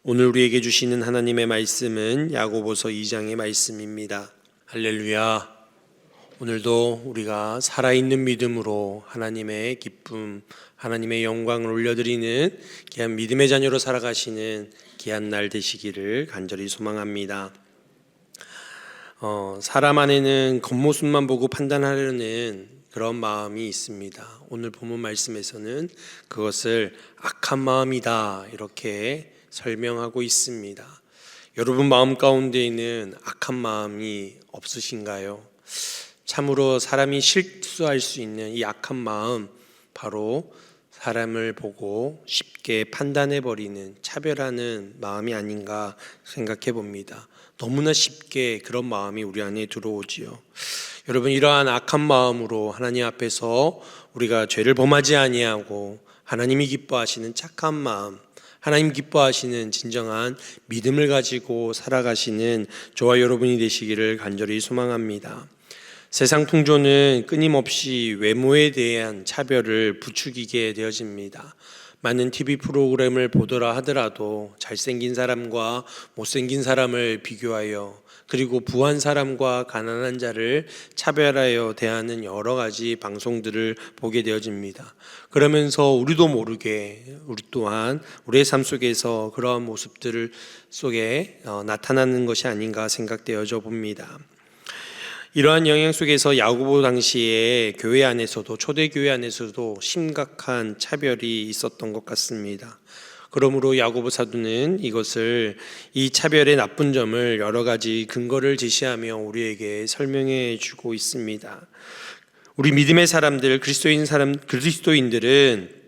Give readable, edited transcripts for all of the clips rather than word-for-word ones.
오늘 우리에게 주시는 하나님의 말씀은 야고보서 2장의 말씀입니다. 할렐루야. 오늘도 우리가 살아있는 믿음으로 하나님의 기쁨, 하나님의 영광을 올려드리는 귀한 믿음의 자녀로 살아가시는 귀한 날 되시기를 간절히 소망합니다. 사람 안에는 겉모습만 보고 판단하려는 그런 마음이 있습니다. 오늘 본문 말씀에서는 그것을 악한 마음이다 이렇게 설명하고 있습니다. 여러분 마음 가운데에는 악한 마음이 없으신가요? 참으로 사람이 실수할 수 있는 이 악한 마음, 바로 사람을 보고 쉽게 판단해버리는, 차별하는 마음이 아닌가 생각해 봅니다. 너무나 쉽게 그런 마음이 우리 안에 들어오지요. 여러분, 이러한 악한 마음으로 하나님 앞에서 우리가 죄를 범하지 아니하고 하나님이 기뻐하시는 착한 마음, 하나님 기뻐하시는 진정한 믿음을 가지고 살아가시는 저와 여러분이 되시기를 간절히 소망합니다. 세상 풍조는 끊임없이 외모에 대한 차별을 부추기게 되어집니다. 많은 TV 프로그램을 보더라 하더라도 잘생긴 사람과 못생긴 사람을 비교하여, 그리고 부한 사람과 가난한 자를 차별하여 대하는 여러 가지 방송들을 보게 되어집니다. 그러면서 우리도 모르게 우리 또한 우리의 삶 속에서 그러한 모습들 속에 나타나는 것이 아닌가 생각되어져 봅니다. 이러한 영향 속에서 야고보 당시에 교회 안에서도, 초대교회 안에서도 심각한 차별이 있었던 것 같습니다. 그러므로 야고보 사도는 이 차별의 나쁜 점을 여러 가지 근거를 제시하며 우리에게 설명해 주고 있습니다. 우리 믿음의 사람들, 그리스도인들은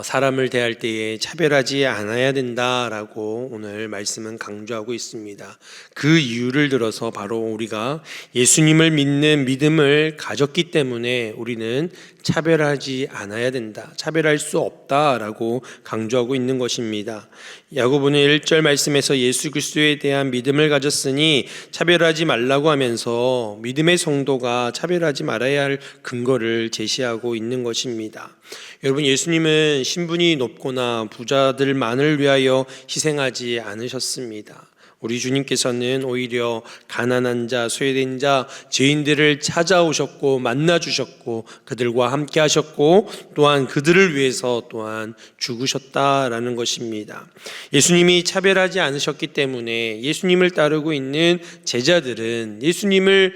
사람을 대할 때에 차별하지 않아야 된다라고 오늘 말씀은 강조하고 있습니다. 그 이유를 들어서 바로 우리가 예수님을 믿는 믿음을 가졌기 때문에 우리는 차별하지 않아야 된다, 차별할 수 없다라고 강조하고 있는 것입니다. 야고보는 1절 말씀에서 예수 그리스도에 대한 믿음을 가졌으니 차별하지 말라고 하면서 믿음의 성도가 차별하지 말아야 할 근거를 제시하고 있는 것입니다. 여러분, 예수님은 신분이 높거나 부자들만을 위하여 희생하지 않으셨습니다. 우리 주님께서는 오히려 가난한 자, 소외된 자, 죄인들을 찾아오셨고 만나주셨고 그들과 함께 하셨고 또한 그들을 위해서 또한 죽으셨다라는 것입니다. 예수님이 차별하지 않으셨기 때문에 예수님을 따르고 있는 제자들은, 예수님을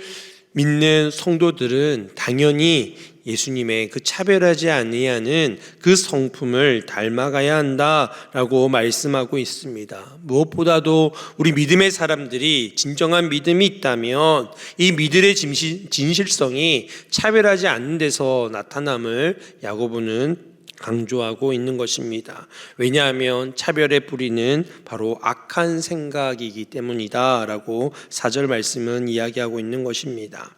믿는 성도들은 당연히 예수님의 그 차별하지 아니하는 그 성품을 닮아가야 한다라고 말씀하고 있습니다. 무엇보다도 우리 믿음의 사람들이 진정한 믿음이 있다면 이 믿음의 진실성이 차별하지 않는 데서 나타남을 야고보는 강조하고 있는 것입니다. 왜냐하면 차별의 뿌리는 바로 악한 생각이기 때문이다라고 4절 말씀은 이야기하고 있는 것입니다.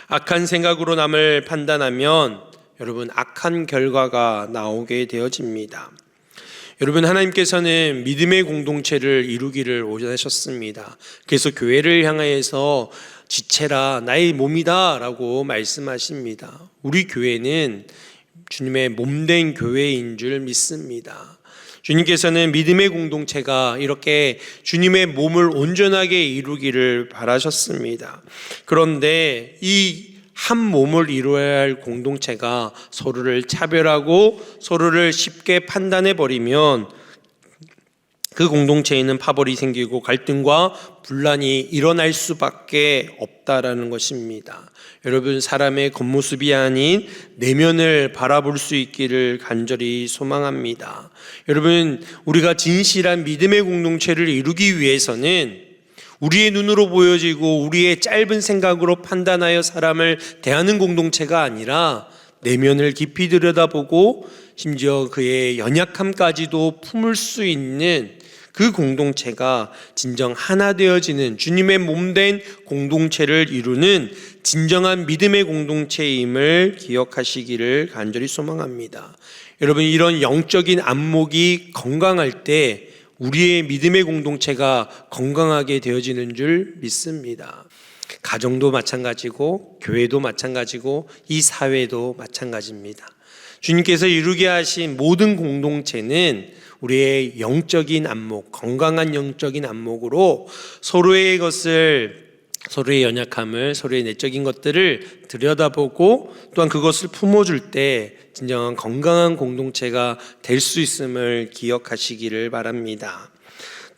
악한 생각으로 남을 판단하면 여러분, 악한 결과가 나오게 되어집니다. 여러분, 하나님께서는 믿음의 공동체를 이루기를 원하셨습니다. 그래서 교회를 향하여서 지체라 나의 몸이다 라고 말씀하십니다. 우리 교회는 주님의 몸된 교회인 줄 믿습니다. 주님께서는 믿음의 공동체가 이렇게 주님의 몸을 온전하게 이루기를 바라셨습니다. 그런데 이 한 몸을 이루어야 할 공동체가 서로를 차별하고 서로를 쉽게 판단해 버리면 그 공동체에는 파벌이 생기고 갈등과 분란이 일어날 수밖에 없다라는 것입니다. 여러분, 사람의 겉모습이 아닌 내면을 바라볼 수 있기를 간절히 소망합니다. 여러분, 우리가 진실한 믿음의 공동체를 이루기 위해서는 우리의 눈으로 보여지고 우리의 짧은 생각으로 판단하여 사람을 대하는 공동체가 아니라 내면을 깊이 들여다보고 심지어 그의 연약함까지도 품을 수 있는 그 공동체가 진정 하나 되어지는 주님의 몸된 공동체를 이루는 진정한 믿음의 공동체임을 기억하시기를 간절히 소망합니다. 여러분, 이런 영적인 안목이 건강할 때 우리의 믿음의 공동체가 건강하게 되어지는 줄 믿습니다. 가정도 마찬가지고 교회도 마찬가지고 이 사회도 마찬가지입니다. 주님께서 이루게 하신 모든 공동체는 우리의 영적인 안목, 건강한 영적인 안목으로 서로의 연약함을, 서로의 내적인 것들을 들여다보고 또한 그것을 품어줄 때 진정한 건강한 공동체가 될 수 있음을 기억하시기를 바랍니다.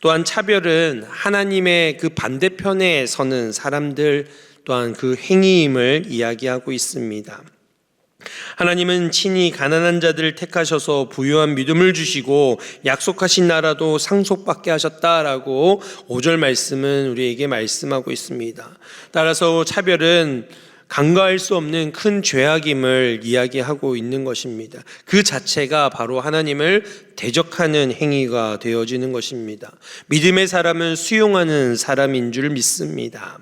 또한 차별은 하나님의 그 반대편에 서는 사람들 또한 그 행위임을 이야기하고 있습니다. 하나님은 친히 가난한 자들을 택하셔서 부유한 믿음을 주시고 약속하신 나라도 상속받게 하셨다라고 5절 말씀은 우리에게 말씀하고 있습니다. 따라서 차별은 간과할 수 없는 큰 죄악임을 이야기하고 있는 것입니다. 그 자체가 바로 하나님을 대적하는 행위가 되어지는 것입니다. 믿음의 사람은 수용하는 사람인 줄 믿습니다.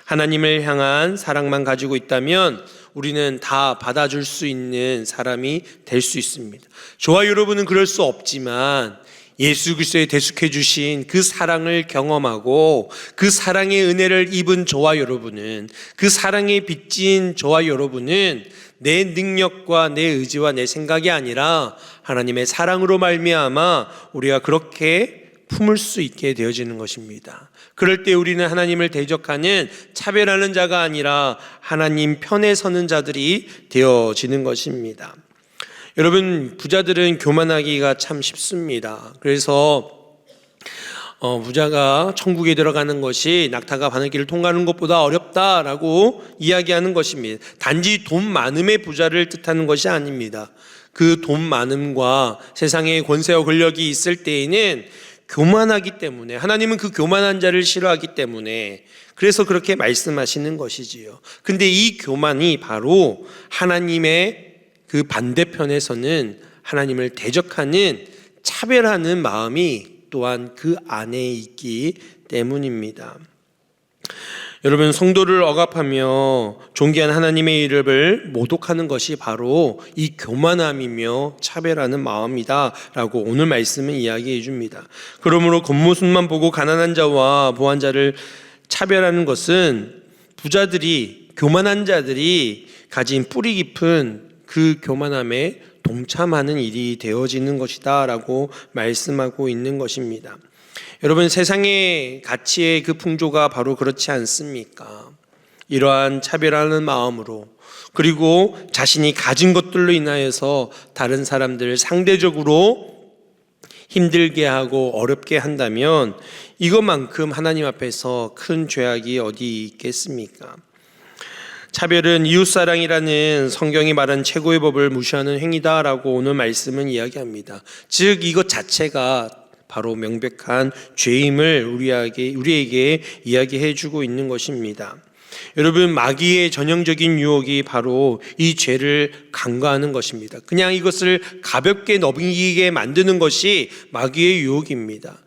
하나님을 향한 사랑만 가지고 있다면 우리는 다 받아줄 수 있는 사람이 될 수 있습니다. 저와 여러분은 그럴 수 없지만 예수 그리스도에 대속해 주신 그 사랑을 경험하고 그 사랑의 은혜를 입은 저와 여러분은, 그 사랑에 빚진 저와 여러분은 내 능력과 내 의지와 내 생각이 아니라 하나님의 사랑으로 말미암아 우리가 그렇게 품을 수 있게 되어지는 것입니다. 그럴 때 우리는 하나님을 대적하는, 차별하는 자가 아니라 하나님 편에 서는 자들이 되어지는 것입니다. 여러분, 부자들은 교만하기가 참 쉽습니다. 그래서 부자가 천국에 들어가는 것이 낙타가 바늘길을 통과하는 것보다 어렵다라고 이야기하는 것입니다. 단지 돈 많음의 부자를 뜻하는 것이 아닙니다. 그 돈 많음과 세상의 권세와 권력이 있을 때에는 교만하기 때문에, 하나님은 그 교만한 자를 싫어하기 때문에 그래서 그렇게 말씀하시는 것이지요. 근데 이 교만이 바로 하나님의 그 반대편에서는 하나님을 대적하는, 차별하는 마음이 또한 그 안에 있기 때문입니다. 여러분, 성도를 억압하며 존귀한 하나님의 이름을 모독하는 것이 바로 이 교만함이며 차별하는 마음이다 라고 오늘 말씀은 이야기해 줍니다. 그러므로 겉모습만 보고 가난한 자와 부한 자를 차별하는 것은 부자들이, 교만한 자들이 가진 뿌리 깊은 그 교만함에 동참하는 일이 되어지는 것이다 라고 말씀하고 있는 것입니다. 여러분, 세상의 가치의 그 풍조가 바로 그렇지 않습니까? 이러한 차별하는 마음으로, 그리고 자신이 가진 것들로 인하여서 다른 사람들을 상대적으로 힘들게 하고 어렵게 한다면 이것만큼 하나님 앞에서 큰 죄악이 어디 있겠습니까? 차별은 이웃사랑이라는 성경이 말한 최고의 법을 무시하는 행위다라고 오늘 말씀은 이야기합니다. 즉 이것 자체가 바로 명백한 죄임을 우리에게 이야기해 주고 있는 것입니다. 여러분, 마귀의 전형적인 유혹이 바로 이 죄를 간과하는 것입니다. 그냥 이것을 가볍게 넘기게 만드는 것이 마귀의 유혹입니다.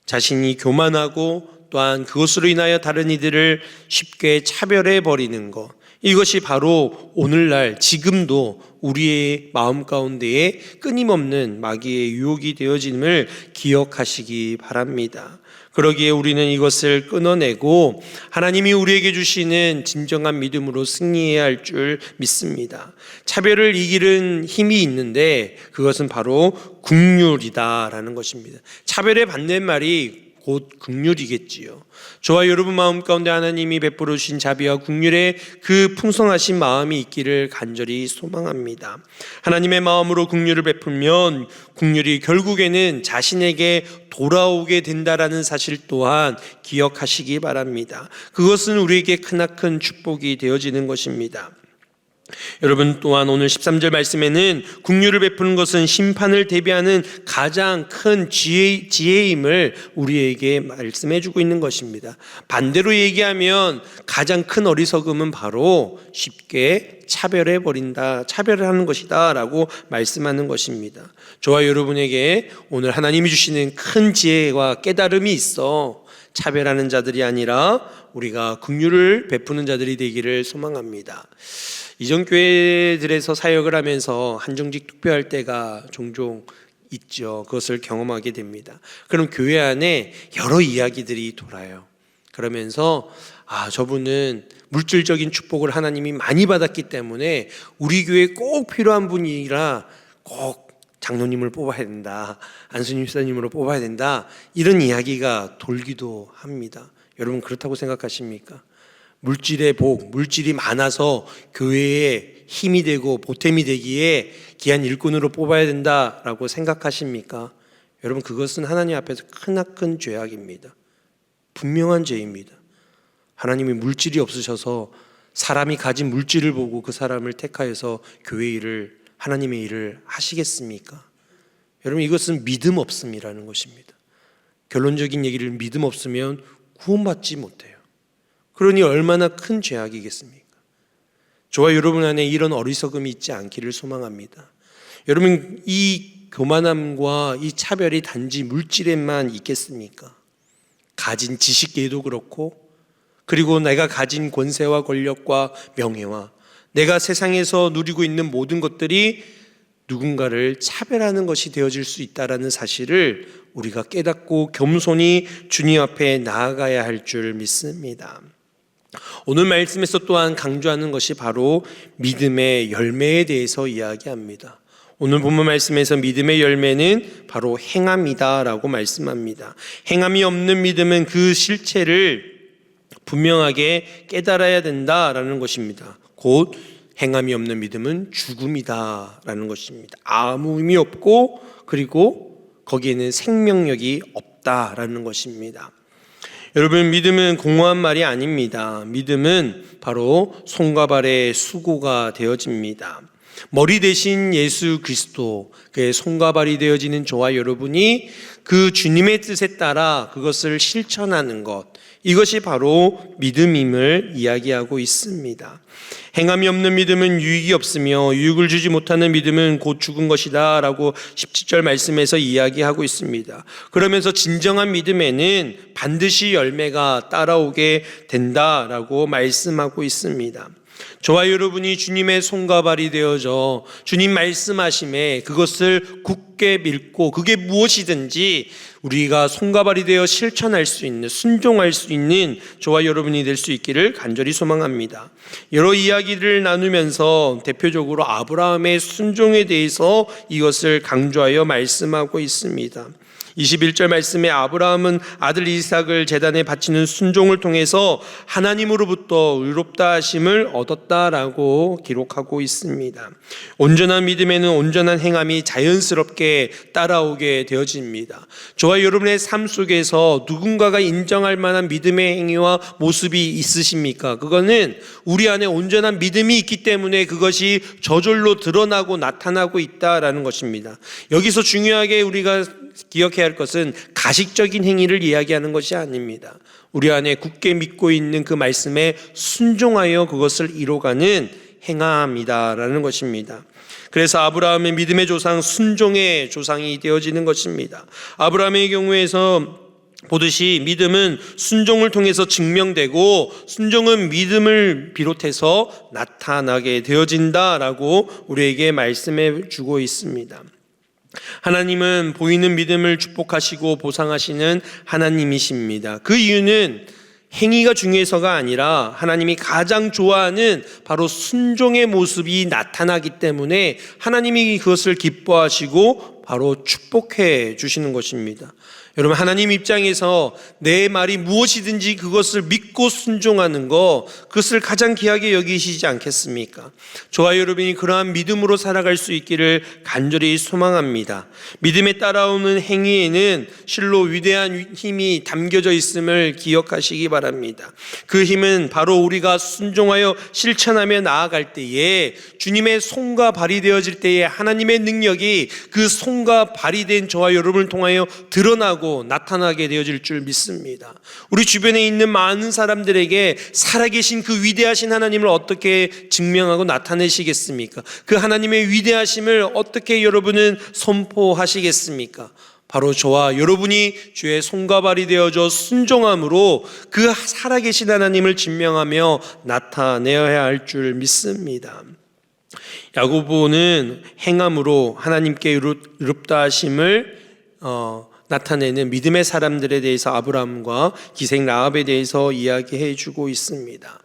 자신이 교만하고 또한 그것으로 인하여 다른 이들을 쉽게 차별해 버리는 것, 이것이 바로 오늘날 지금도 우리의 마음 가운데에 끊임없는 마귀의 유혹이 되어짐을 기억하시기 바랍니다. 그러기에 우리는 이것을 끊어내고 하나님이 우리에게 주시는 진정한 믿음으로 승리해야 할 줄 믿습니다. 차별을 이기는 힘이 있는데 그것은 바로 긍휼이다라는 것입니다. 차별의 반대말이 곧 긍휼이겠지요. 저와 여러분 마음 가운데 하나님이 베풀어 주신 자비와 긍휼의 그 풍성하신 마음이 있기를 간절히 소망합니다. 하나님의 마음으로 긍휼을 베풀면 긍휼이 결국에는 자신에게 돌아오게 된다라는 사실 또한 기억하시기 바랍니다. 그것은 우리에게 크나큰 축복이 되어지는 것입니다. 여러분, 또한 오늘 13절 말씀에는 긍휼을 베푸는 것은 심판을 대비하는 가장 큰 지혜임을 우리에게 말씀해 주고 있는 것입니다. 반대로 얘기하면 가장 큰 어리석음은 바로 쉽게 차별해 버린다, 차별을 하는 것이다 라고 말씀하는 것입니다. 저와 여러분에게 오늘 하나님이 주시는 큰 지혜와 깨달음이 있어 차별하는 자들이 아니라 우리가 긍휼을 베푸는 자들이 되기를 소망합니다. 이전 교회들에서 사역을 하면서 한정직 투표할 때가 종종 있죠. 그것을 경험하게 됩니다. 그럼 교회 안에 여러 이야기들이 돌아요. 그러면서 저분은 물질적인 축복을 하나님이 많이 받았기 때문에 우리 교회에 꼭 필요한 분이라 꼭 장로님을 뽑아야 된다, 안수님 집사님으로 뽑아야 된다, 이런 이야기가 돌기도 합니다. 여러분 그렇다고 생각하십니까? 물질의 복, 물질이 많아서 교회에 힘이 되고 보탬이 되기에 귀한 일꾼으로 뽑아야 된다라고 생각하십니까? 여러분 그것은 하나님 앞에서 크나큰 죄악입니다. 분명한 죄입니다. 하나님이 물질이 없으셔서 사람이 가진 물질을 보고 그 사람을 택하여서 교회 일을, 하나님의 일을 하시겠습니까? 여러분 이것은 믿음 없음이라는 것입니다. 결론적인 얘기를 믿음 없으면 구원받지 못해요. 그러니 얼마나 큰 죄악이겠습니까? 저와 여러분 안에 이런 어리석음이 있지 않기를 소망합니다. 여러분 이 교만함과 이 차별이 단지 물질에만 있겠습니까? 가진 지식계도 그렇고, 그리고 내가 가진 권세와 권력과 명예와 내가 세상에서 누리고 있는 모든 것들이 누군가를 차별하는 것이 되어질 수 있다는 사실을 우리가 깨닫고 겸손히 주님 앞에 나아가야 할 줄 믿습니다. 오늘 말씀에서 또한 강조하는 것이 바로 믿음의 열매에 대해서 이야기합니다. 오늘 본문 말씀에서 믿음의 열매는 바로 행함이다 라고 말씀합니다. 행함이 없는 믿음은 그 실체를 분명하게 깨달아야 된다라는 것입니다. 곧 행함이 없는 믿음은 죽음이다라는 것입니다. 아무 의미 없고 그리고 거기에는 생명력이 없다라는 것입니다. 여러분 믿음은 공허한 말이 아닙니다. 믿음은 바로 손과 발의 수고가 되어집니다. 머리 대신 예수 그리스도, 그의 손과 발이 되어지는 저와 여러분이 그 주님의 뜻에 따라 그것을 실천하는 것, 이것이 바로 믿음임을 이야기하고 있습니다. 행함이 없는 믿음은 유익이 없으며 유익을 주지 못하는 믿음은 곧 죽은 것이다 라고 17절 말씀에서 이야기하고 있습니다. 그러면서 진정한 믿음에는 반드시 열매가 따라오게 된다라고 말씀하고 있습니다. 저와 여러분이 주님의 손과 발이 되어져 주님 말씀하심에 그것을 굳게 믿고 그게 무엇이든지 우리가 손과 발이 되어 실천할 수 있는, 순종할 수 있는 저와 여러분이 될 수 있기를 간절히 소망합니다. 여러 이야기를 나누면서 대표적으로 아브라함의 순종에 대해서 이것을 강조하여 말씀하고 있습니다. 21절 말씀에 아브라함은 아들 이삭을 제단에 바치는 순종을 통해서 하나님으로부터 의롭다 하심을 얻었다라고 기록하고 있습니다. 온전한 믿음에는 온전한 행함이 자연스럽게 따라오게 되어집니다. 저와 여러분의 삶 속에서 누군가가 인정할 만한 믿음의 행위와 모습이 있으십니까? 그거는 우리 안에 온전한 믿음이 있기 때문에 그것이 저절로 드러나고 나타나고 있다라는 것입니다. 여기서 중요하게 우리가 기억해야 할 것은 가식적인 행위를 이야기하는 것이 아닙니다. 우리 안에 굳게 믿고 있는 그 말씀에 순종하여 그것을 이뤄가는 행함이다라는 것입니다. 그래서 아브라함의 믿음의 조상, 순종의 조상이 되어지는 것입니다. 아브라함의 경우에서 보듯이 믿음은 순종을 통해서 증명되고 순종은 믿음을 비롯해서 나타나게 되어진다라고 우리에게 말씀해 주고 있습니다. 하나님은 보이는 믿음을 축복하시고 보상하시는 하나님이십니다. 그 이유는 행위가 중요해서가 아니라 하나님이 가장 좋아하는 바로 순종의 모습이 나타나기 때문에 하나님이 그것을 기뻐하시고 바로 축복해 주시는 것입니다. 여러분 하나님 입장에서 내 말이 무엇이든지 그것을 믿고 순종하는 것, 그것을 가장 귀하게 여기시지 않겠습니까? 저와 여러분이 그러한 믿음으로 살아갈 수 있기를 간절히 소망합니다. 믿음에 따라오는 행위에는 실로 위대한 힘이 담겨져 있음을 기억하시기 바랍니다. 그 힘은 바로 우리가 순종하여 실천하며 나아갈 때에 주님의 손과 발이 되어질 때에 하나님의 능력이 그 손과 발이 된 저와 여러분을 통하여 드러나고 나타나게 되어질 줄 믿습니다. 우리 주변에 있는 많은 사람들에게 살아계신 그 위대하신 하나님을 어떻게 증명하고 나타내시겠습니까? 그 하나님의 위대하심을 어떻게 여러분은 선포하시겠습니까? 바로 저와 여러분이 주의 손과 발이 되어져 순종함으로 그 살아계신 하나님을 증명하며 나타내어야 할 줄 믿습니다. 야고보는 행함으로 하나님께 의롭다 하심을 나타내는 믿음의 사람들에 대해서 아브라함과 기생 라합에 대해서 이야기해 주고 있습니다.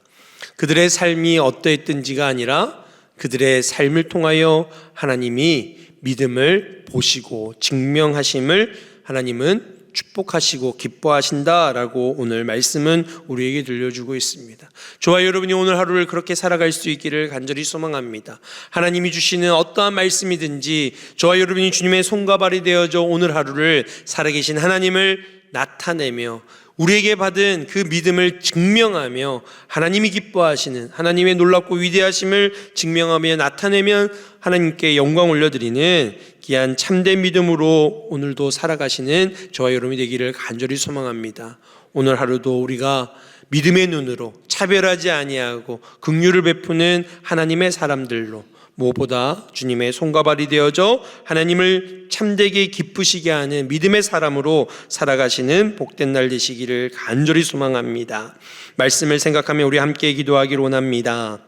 그들의 삶이 어떠했든지가 아니라 그들의 삶을 통하여 하나님이 믿음을 보시고 증명하심을 하나님은 축복하시고 기뻐하신다라고 오늘 말씀은 우리에게 들려주고 있습니다. 저와 여러분이 오늘 하루를 그렇게 살아갈 수 있기를 간절히 소망합니다. 하나님이 주시는 어떠한 말씀이든지 저와 여러분이 주님의 손과 발이 되어져 오늘 하루를 살아계신 하나님을 나타내며 우리에게 받은 그 믿음을 증명하며 하나님이 기뻐하시는 하나님의 놀랍고 위대하심을 증명하며 나타내면 하나님께 영광 올려드리는 귀한 참된 믿음으로 오늘도 살아가시는 저와 여러분이 되기를 간절히 소망합니다. 오늘 하루도 우리가 믿음의 눈으로 차별하지 아니하고 긍휼을 베푸는 하나님의 사람들로 무엇보다 주님의 손과 발이 되어져 하나님을 참되게 기쁘시게 하는 믿음의 사람으로 살아가시는 복된 날 되시기를 간절히 소망합니다. 말씀을 생각하며 우리 함께 기도하기를 원합니다.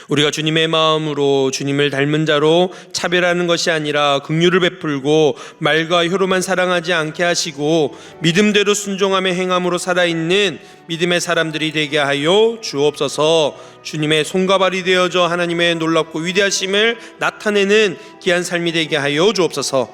우리가 주님의 마음으로 주님을 닮은 자로 차별하는 것이 아니라 긍휼을 베풀고 말과 혀로만 사랑하지 않게 하시고 믿음대로 순종하며 행함으로 살아있는 믿음의 사람들이 되게 하여 주옵소서. 주님의 손과 발이 되어져 하나님의 놀랍고 위대하심을 나타내는 귀한 삶이 되게 하여 주옵소서.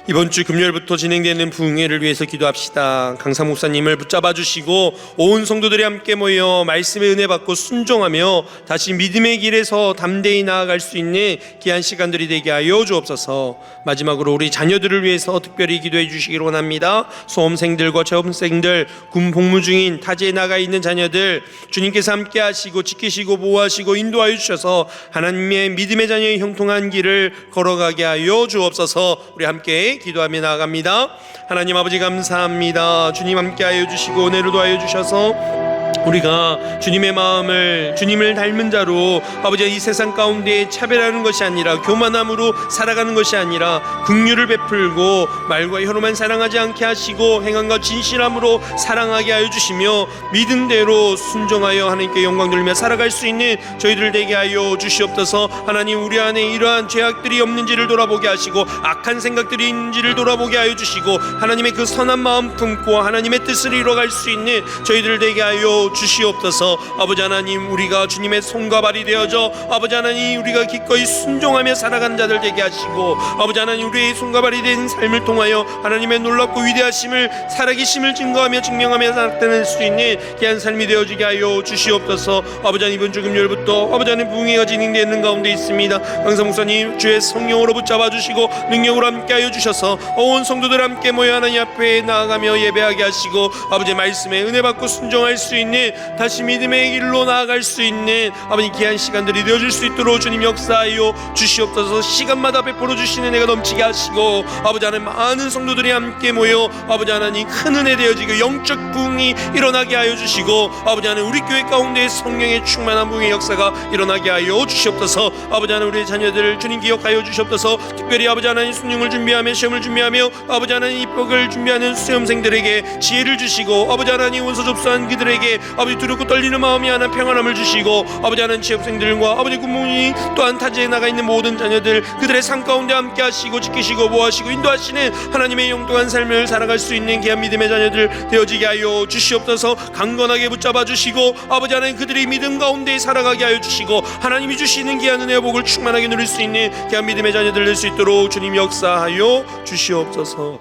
이번 주 금요일부터 진행되는 부흥회를 위해서 기도합시다. 강사 목사님을 붙잡아 주시고 온 성도들이 함께 모여 말씀의 은혜 받고 순종하며 다시 믿음의 길에서 담대히 나아갈 수 있는 귀한 시간들이 되게 하여 주옵소서. 마지막으로 우리 자녀들을 위해서 특별히 기도해 주시기를 원합니다. 수험생들과 체험생들, 군 복무 중인 타지에 나가 있는 자녀들 주님께서 함께 하시고 지키시고 보호하시고 인도하여 주셔서 하나님의 믿음의 자녀의 형통한 길을 걸어가게 하여 주옵소서. 우리 함께 기도하며 나아갑니다. 하나님 아버지 감사합니다. 주님 함께하여 주시고 은혜로 도와여 주셔서 우리가 주님의 마음을 주님을 닮은 자로 아버지 이 세상 가운데 차별하는 것이 아니라 교만함으로 살아가는 것이 아니라 긍휼을 베풀고 말과 혀로만 사랑하지 않게 하시고 행함과 진실함으로 사랑하게 하여 주시며 믿음대로 순종하여 하나님께 영광 돌리며 살아갈 수 있는 저희들 되게 하여 주시옵소서. 하나님 우리 안에 이러한 죄악들이 없는지를 돌아보게 하시고 악한 생각들이 있는지를 돌아보게 하여 주시고 하나님의 그 선한 마음 품고 하나님의 뜻을 이뤄갈 수 있는 저희들 되게 하여 주시옵소서. 아버지 하나님 우리가 주님의 손과 발이 되어져 아버지 하나님 우리가 기꺼이 순종하며 살아가는 자들 되게 하시고 아버지 하나님 우리의 손과 발이 된 삶을 통하여 하나님의 놀랍고 위대하심을 살아계심을 증거하며 증명하며 나타낼 수 있는 귀한 삶이 되어지게 하여 주시옵소서. 아버지 하나님 이번 주 금요일부터 아버지 하나님 부흥회가 진행되는 가운데 있습니다. 강사 목사님 주의 성령으로 붙잡아 주시고 능력으로 함께 하여 주셔서 온 성도들 함께 모여 하나님 앞에 나아가며 예배하게 하시고 아버지 말씀에 은혜 받고 순종할 수 있는 다시 믿음의 길로 나아갈 수 있는 아버지 귀한 시간들이 되어질 수 있도록 주님 역사하여 주시옵소서. 시간마다 베풀어 주시는 은혜가 넘치게 하시고 아버지 하나님 많은 성도들이 함께 모여 아버지 하나님 큰 은혜 되어지고 영적 부흥이 일어나게 하여 주시고 아버지 하나님 우리 교회 가운데 성령의 충만한 부흥의 역사가 일어나게 하여 주시옵소서. 아버지 하나님 우리의 자녀들을 주님 기억하여 주시옵소서. 특별히 아버지 하나님 수능을 준비하며 시험을 준비하며 아버지 하나님 입학을 준비하는 수험생들에게 지혜를 주시고 아버지 하나님 원서 접수한 그들에게 아버지 두렵고 떨리는 마음이 하나 평안함을 주시고 아버지 하나님 취업생들과 아버지 군무원이 또한 타지에 나가 있는 모든 자녀들 그들의 삶 가운데 함께 하시고 지키시고 보호하시고 인도하시는 하나님의 영통한 삶을 살아갈 수 있는 귀한 믿음의 자녀들 되어지게 하여 주시옵소서. 강건하게 붙잡아 주시고 아버지 하나님 그들의 믿음 가운데 살아가게 하여 주시고 하나님이 주시는 귀한 은혜와 복을 충만하게 누릴 수 있는 귀한 믿음의 자녀들 될 수 있도록 주님 역사하여 주시옵소서.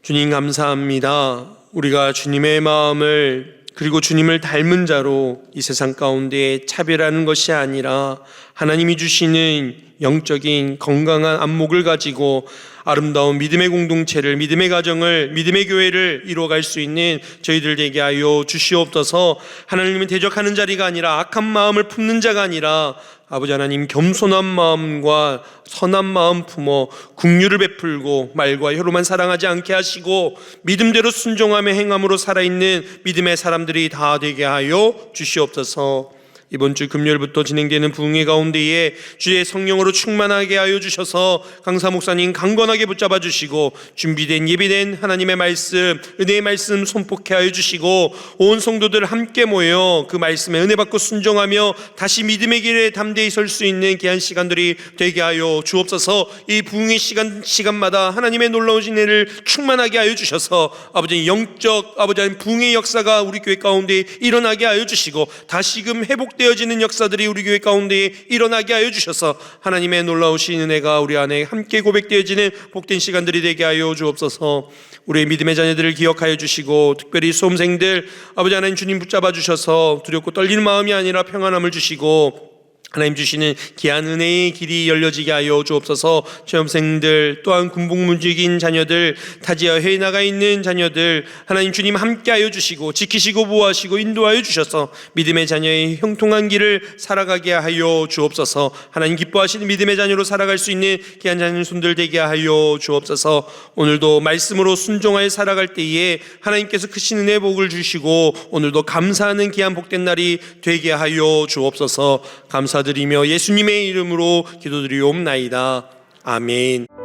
주님 감사합니다. 우리가 주님의 마음을 그리고 주님을 닮은 자로 이 세상 가운데 차별하는 것이 아니라 하나님이 주시는 영적인 건강한 안목을 가지고 아름다운 믿음의 공동체를 믿음의 가정을 믿음의 교회를 이루어갈 수 있는 저희들 되게 하여 주시옵소서. 하나님을 대적하는 자리가 아니라 악한 마음을 품는 자가 아니라 아버지 하나님 겸손한 마음과 선한 마음 품어 긍휼을 베풀고 말과 혀로만 사랑하지 않게 하시고 믿음대로 순종하며 행함으로 살아있는 믿음의 사람들이 다 되게 하여 주시옵소서. 이번 주 금요일부터 진행되는 부흥회 가운데에 주의 성령으로 충만하게 하여 주셔서 강사 목사님 강건하게 붙잡아 주시고 준비된 예비된 하나님의 말씀 은혜의 말씀 손폭해 하여 주시고 온 성도들 함께 모여 그 말씀에 은혜 받고 순종하며 다시 믿음의 길에 담대히 설 수 있는 귀한 시간들이 되게 하여 주옵소서. 이 부흥의 시간마다 하나님의 놀라우신 은혜를 충만하게 하여 주셔서 아버지 영적 아버지 부흥의 역사가 우리 교회 가운데 일어나게 하여 주시고 다시금 회복 회복되어지는 역사들이 우리 교회 가운데 일어나게 하여 주셔서 하나님의 놀라우신 은혜가 우리 안에 함께 고백되어지는 복된 시간들이 되게 하여 주옵소서. 우리의 믿음의 자녀들을 기억하여 주시고 특별히 수험생들 아버지 하나님 주님 붙잡아 주셔서 두렵고 떨리는 마음이 아니라 평안함을 주시고 하나님 주시는 귀한 은혜의 길이 열려지게 하여 주옵소서. 체험생들 또한 군복무직인 자녀들 타지와 해외 나가 있는 자녀들 하나님 주님 함께 하여 주시고 지키시고 보호하시고 인도하여 주셔서 믿음의 자녀의 형통한 길을 살아가게 하여 주옵소서. 하나님 기뻐하시는 믿음의 자녀로 살아갈 수 있는 귀한 자녀 손들 되게 하여 주옵소서. 오늘도 말씀으로 순종하여 살아갈 때에 하나님께서 크신 은혜 복을 주시고 오늘도 감사하는 귀한 복된 날이 되게 하여 주옵소서. 감사드리며 예수님의 이름으로 기도드리옵나이다. 아멘.